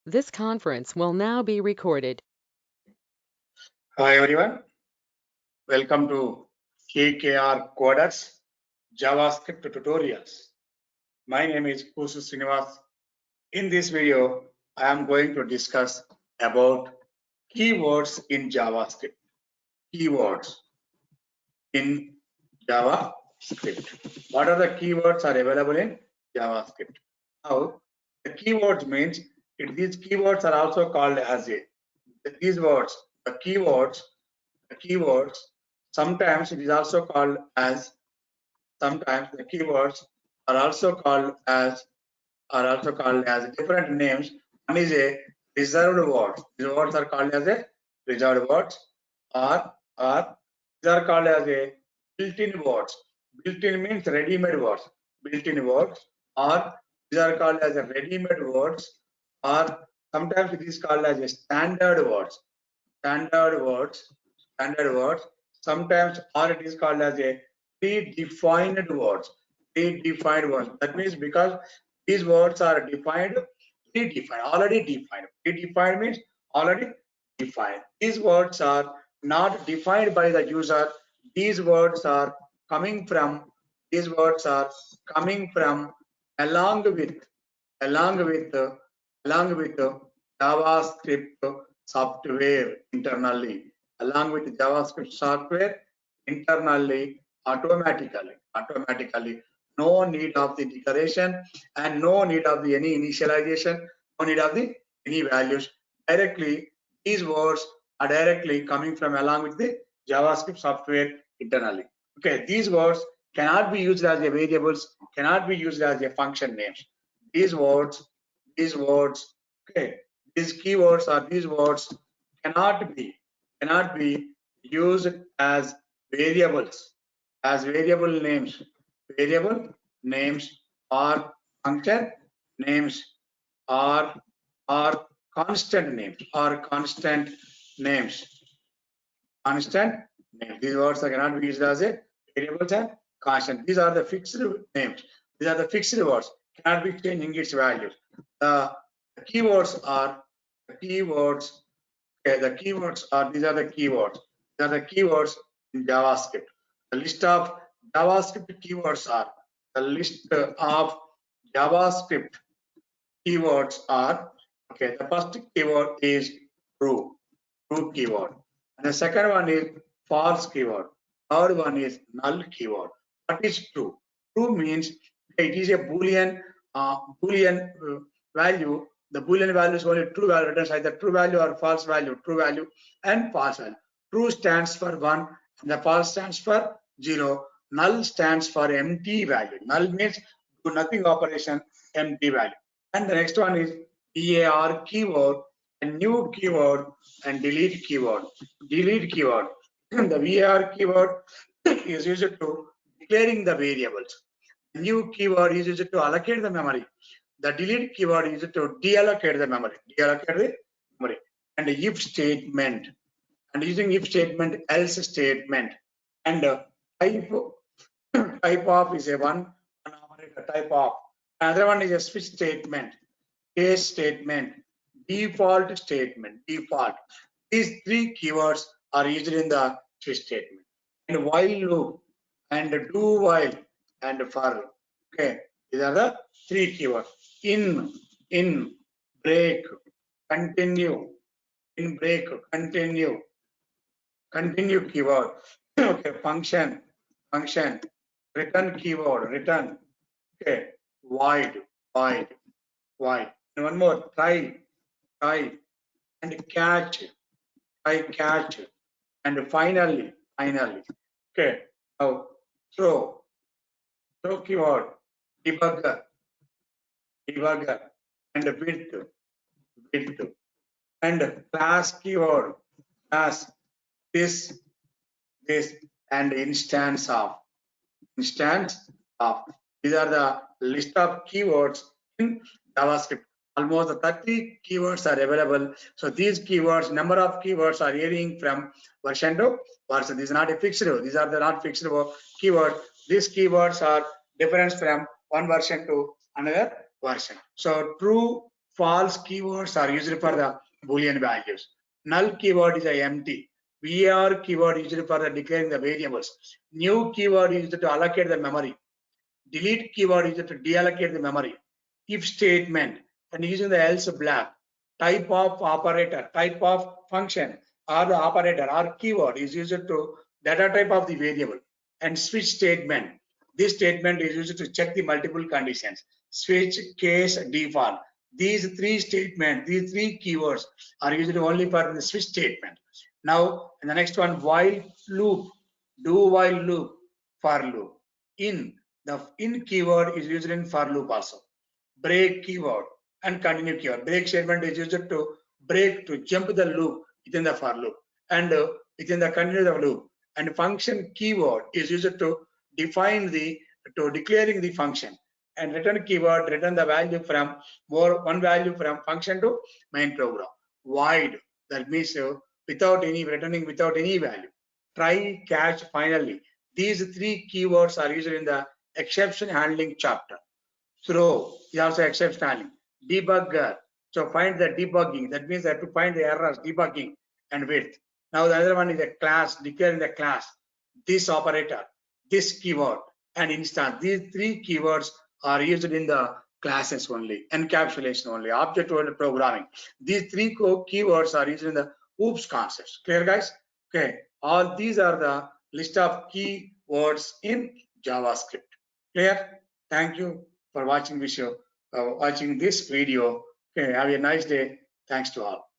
This conference will now be recorded. Hi everyone, welcome to KKR Coders JavaScript tutorials. My name is Kusu Srinivas. In this video, I am going to discuss about keywords in JavaScript. Keywords in JavaScript. What are the keywords are available in JavaScript? Now, the keywords means these keywords are also called as these words, the keywords. Sometimes it is also called as. Sometimes the keywords are also called as different names. One is a reserved word. These words are called as a reserved words, or these are called as a built-in words. Built-in means ready-made words. Built-in words, or these are called as a ready-made words, or sometimes it is called as a standard words. Standard words, standard words. Sometimes, or it is called as a predefined words. Predefined words. That means because these words are defined, predefined, already defined. Predefined means already defined. These words are not defined by the user. These words are coming from. These words are coming from along with along with along with JavaScript software internally, along with JavaScript software internally, automatically. No need of the declaration and no need of the any initialization, no need of the any values. Directly, these words are directly coming from along with the JavaScript software internally. Okay, these words cannot be used as a variables, cannot be used as a function names. These words, okay, these keywords or these words cannot be used as variables, as variable names or function names or constant names constant names. These words cannot be used as a variables and constant. These are the fixed names. These are the fixed words. Cannot be changing its values. The keywords are the keywords. Okay, the keywords are these are the keywords. These are the keywords in JavaScript. The list of JavaScript keywords are the list of JavaScript keywords are okay. The first keyword is true keyword. And the second one is false keyword. Third one is null keyword. What is true? True means it is a boolean value. The boolean value is only true value, returns either true value or false value. True value and false value. True stands for 1 and the false stands for 0. Null stands for empty value. Null means do nothing operation, empty value. And the next one is var keyword, a new keyword, and delete keyword. Delete keyword. The var keyword is used to declaring the variables. New keyword is used to allocate the memory. The delete keyword is used to deallocate the memory. Deallocate the memory. And the if statement. And using if statement, else statement. And type of is a one operator type of. Another one is a switch statement, case statement, default statement, default. These three keywords are used in the switch statement. And while loop and do while and for. Okay, these are the three keywords. In, break, continue, in break, continue keyword. Okay, function, return keyword, return. Okay, void. And one more, try, and catch, and finally. Okay, now throw keyword, debugger, and width, and class keyword, class this, and instance of. These are the list of keywords in JavaScript. Almost 30 keywords are available. So these keywords, number of keywords are varying from version to version. These are not a fixed. These are the not fixed keyword. These keywords are different from one version to another version. So true, False keywords are used for the Boolean values. Null keyword is a empty. var keyword is used for the declaring the variables. New keyword is used to allocate the memory. Delete keyword is used to deallocate the memory. If statement and using the else block. Type of operator, type of function or the operator or keyword is used to data type of the variable. And switch statement. This statement is used to check the multiple conditions. Switch, case, default. These three statements, these three keywords are used only for the switch statement. Now, in the next one, while loop, do while loop, for loop. In, the in keyword is used in for loop also. Break keyword and continue keyword. Break statement is used to break, to jump the loop within the for loop and within the continue the loop. And function keyword is used to define the, to declaring the function. And return keyword return the value from one value from function to main program. Void, that means without any returning, without any value. Try, catch, finally. These three keywords are used in the exception handling chapter. Throw is also exception handling. Debugger, so find the debugging, that means I have to find the errors, debugging and width. Now the other one is a class, declaring the class, this operator, this keyword and instance. These three keywords are used in the classes only, encapsulation only, object-oriented programming. These three keywords are used in the OOPS concepts. Clear, guys? Okay, all these are the list of keywords in JavaScript. Clear? Thank you for watching this video. Okay, have a nice day. Thanks to all.